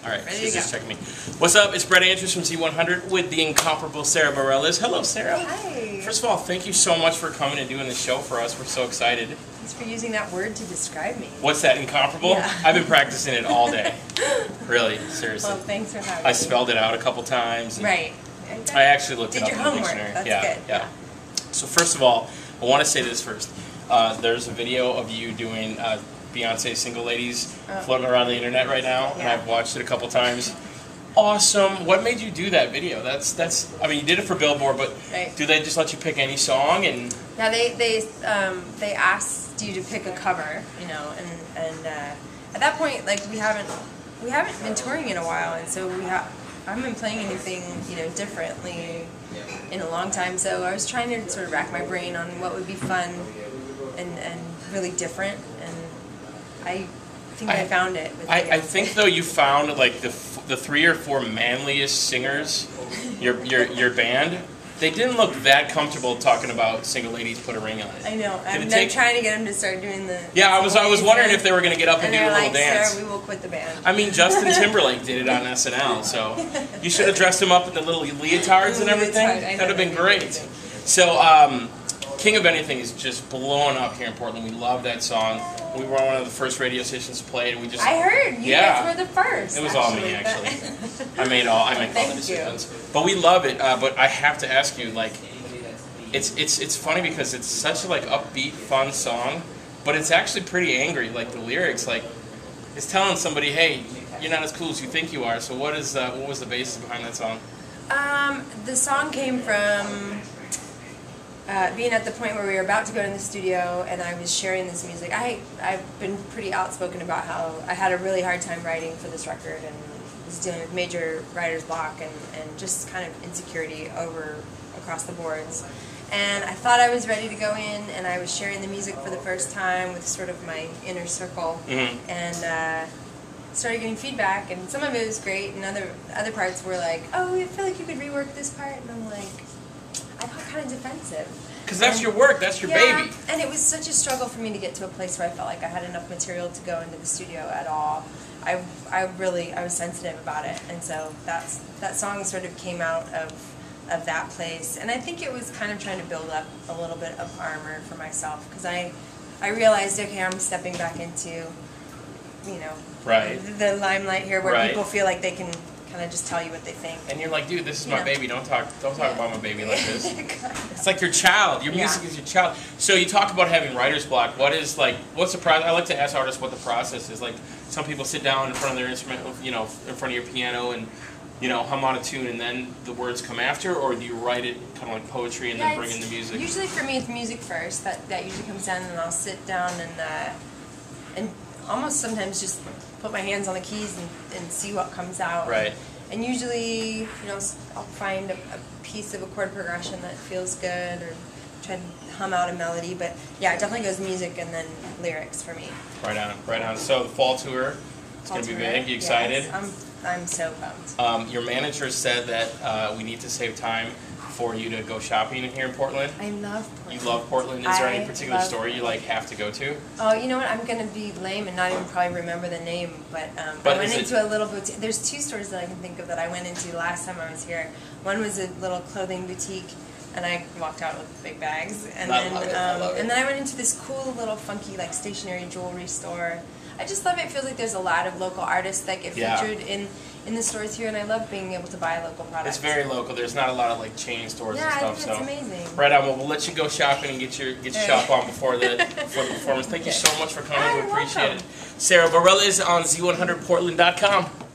All right, Ready she's to just go. checking me. What's up? It's Brett Andrews from Z100 with the incomparable Sara Bareilles. Hello, Sara. Hi. First of all, thank you so much for coming and doing this show for us. We're so excited. Thanks for using that word to describe me. What's that, incomparable? Yeah. I've been practicing it all day. Really, seriously. Well, thanks for having me. I spelled it out a couple times. Right. I actually looked it Did up your in the homework. dictionary. That's yeah, good. Yeah. So first of all, I want to say this first. There's a video of you doing Beyonce's Single Ladies floating around the internet right now, and I've watched it a couple times. Awesome. What made you do that video? That's. I mean, you did it for Billboard, but do they just let you pick any song? And yeah, they asked you to pick a cover, you know, and at that point, like we haven't been touring in a while, and so I haven't been playing anything, you know, differently in a long time. So I was trying to sort of rack my brain on what would be fun and really different, and I think I found it. With I think though you found like the 3 or 4 manliest singers, your band. They didn't look that comfortable talking about Single Ladies Put a Ring on It. I know. I'm trying to get them to start doing the. Yeah, I was wondering if they were going to get up and do a little dance. Sarah, we will quit the band. I mean, Justin Timberlake did it on SNL, so you should have dressed him up in the little leotards and everything. That would have been great. So, King of Anything is just blowing up here in Portland. We love that song. We were on one of the first radio stations to play it, and we just... I heard. You guys were the first. It was all me, actually. I made all the decisions. But we love it. But I have to ask you, like, it's funny because it's such a, like, upbeat, fun song, but it's actually pretty angry. Like, the lyrics, like, it's telling somebody, hey, you're not as cool as you think you are. So what was the basis behind that song? The song came from... being at the point where we were about to go to the studio and I was sharing this music. I've been pretty outspoken about how I had a really hard time writing for this record and was dealing with major writer's block and just kind of insecurity across the boards. And I thought I was ready to go in, and I was sharing the music for the first time with sort of my inner circle, and started getting feedback, and some of it was great, and other parts were like, oh, I feel like you could rework this part, and I'm like, I got kind of defensive. Because that's your work, that's your baby. And it was such a struggle for me to get to a place where I felt like I had enough material to go into the studio at all. I was sensitive about it, and so that song sort of came out of that place. And I think it was kind of trying to build up a little bit of armor for myself, because I realized, okay, I'm stepping back into, you know, the limelight here where people feel like they can kind of just tell you what they think. And you're like, dude, this is my baby. Don't talk about my baby like this. It's like your child. Your music is your child. So you talk about having writer's block. What's the process? I like to ask artists what the process is. Like, some people sit down in front of their instrument, you know, in front of your piano and, you know, hum on a tune and then the words come after, or do you write it kind of like poetry and then bring in the music? Usually for me it's music first. That usually comes down, and I'll sit down and almost sometimes just put my hands on the keys and see what comes out. Right. And usually, you know, I'll find a piece of a chord progression that feels good, or try to hum out a melody. But yeah, it definitely goes music and then lyrics for me. Right on, right on. So the fall tour, it's going to be big. You excited? Yes, I'm so pumped. Your manager said that we need to save time for you to go shopping here in Portland. I love Portland. You love Portland? Is there any particular store you like have to go to? Oh, you know what? I'm going to be lame and not even probably remember the name, but I went into a little boutique. There's 2 stores that I can think of that I went into last time I was here. One was a little clothing boutique, and I walked out with big bags. And then I went into this cool little funky like stationary jewelry store. I just love it. It feels like there's a lot of local artists that get featured in the stores here, and I love being able to buy local products. It's very local. There's not a lot of like chain stores and stuff. Yeah, it's amazing. Right on. Well, we'll let you go shopping and get your shop on before the performance. Thank you so much for coming. We appreciate it. Sara Bareilles on Z100Portland.com.